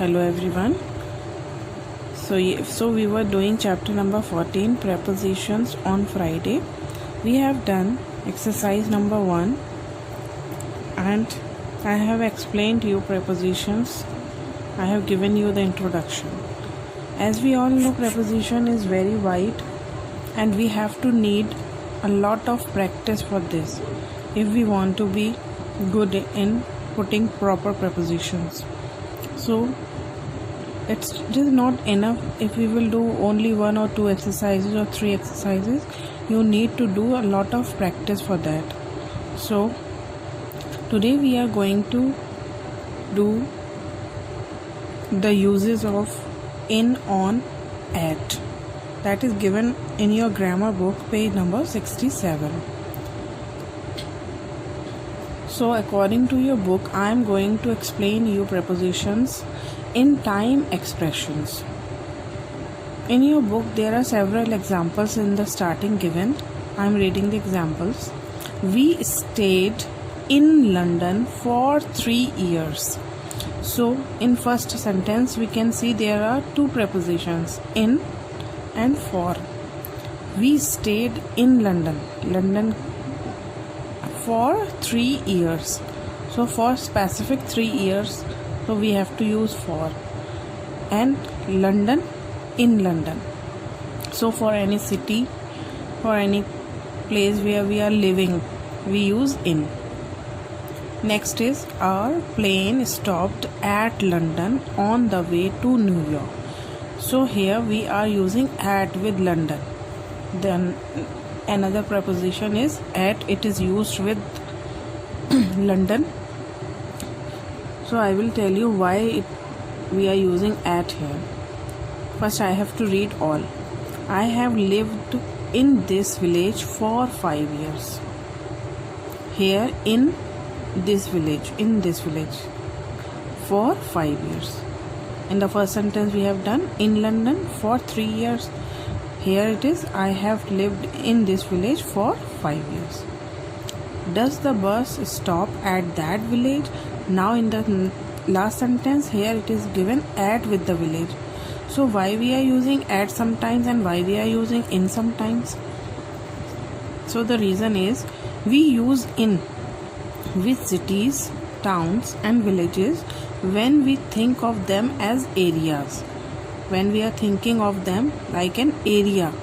Hello everyone. So we were doing chapter number 14, prepositions, on Friday. We have done exercise number 1 and I have explained you prepositions. I have given you the introduction. As we all know, preposition is very wide and we have to need a lot of practice for this if we want to be good in putting proper prepositions. So it is not enough if we will do only 1 or 2 exercises or 3 exercises. You need to do a lot of practice for that. So today we are going to do the uses of in, on, at. That is given in your grammar book, page number 67. So according to your book, I am going to explain you prepositions in time expressions. In your book, there are several examples in the starting given. I am reading the examples. We stayed in London for 3 years. So in first sentence, we can see there are 2 prepositions, in and for. We stayed in London for 3 years. So for specific 3 years, so we have to use for. And London, in London. So for any city, for any place where we are living, we use in. Next is, our plane stopped at London on the way to New York. So here we are using at with London. Then another preposition is at. It is used with London. So I will tell you why we are using at here. First I have to read all. I have lived in this village for 5 years. Here, in this village for 5 years. In the first sentence we have done in London for 3 years. Here it is, I have lived in this village for 5 years. Does the bus stop at that village? Now in the last sentence, here it is given at with the village. So why we are using at sometimes and why we are using in sometimes? So the reason is, we use in with cities, towns and villages when we think of them as areas. When we are thinking of them like an area.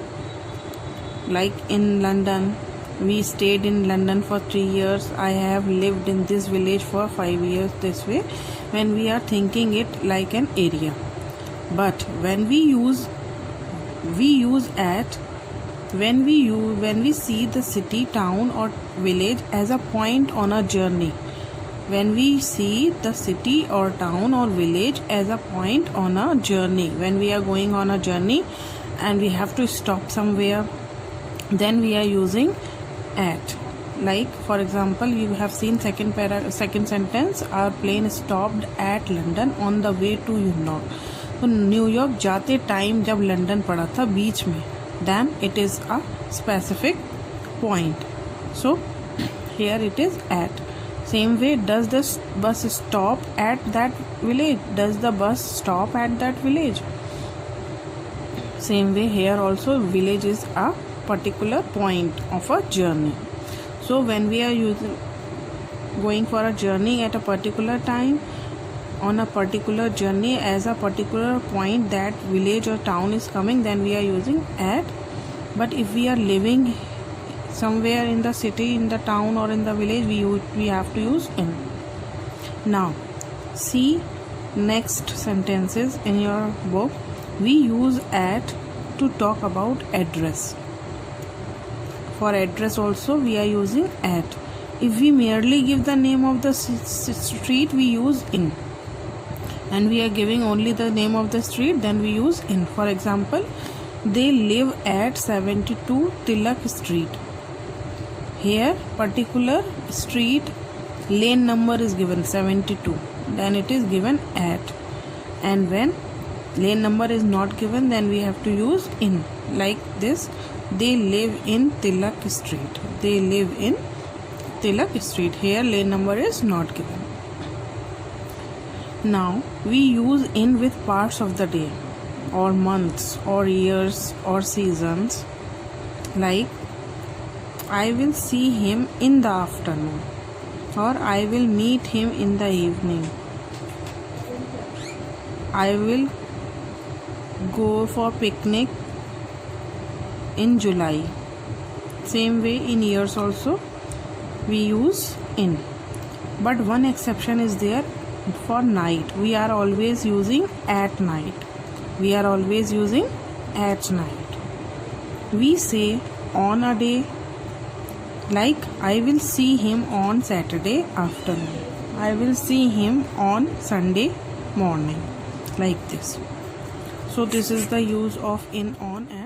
Like in London, we stayed in London for 3 years. I have lived in this village for 5 years. This way, when we are thinking it like an area. But when we use at when we see the city, town or village as a point on a journey. When we see the city or town or village as a point on a journey, when we are going on a journey and we have to stop somewhere, then we are using at. Like for example, you have seen second sentence, our plane stopped at London on the way to New York. तो New York जाते time जब London पड़ा था बीच में, then it is a specific point. So here it is at. Same way, does the bus stop at that village? Does the bus stop at that village? Same way here also, village is a particular point of a journey. So when we are going for a journey at a particular time, on a particular journey as a particular point, that village or town is coming, then we are using at. But if we are living somewhere in the city, in the town or in the village, we have to use in. Now see next sentences in your book. We use at to talk about address. For address also we are using at. If we merely give the name of the street, we use in. And we are giving only the name of the street, then we use in. For example, they live at 72 Tilak Street. Here particular street lane number is given 72, then it is given at. And when lane number is not given, then we have to use in. Like this, they live in Tilak Street. They live in Tilak Street. Here lane number is not given. Now we use in with parts of the day or months or years or seasons, like I will see him in the afternoon or I will meet him in the evening. I will go for picnic in July. Same way in years also we use in. But one exception is there for night. We are always using at night. We are always using at night. We say on a day, like I will see him on Saturday afternoon. I will see him on Sunday morning. Like this. So this is the use of in, on, and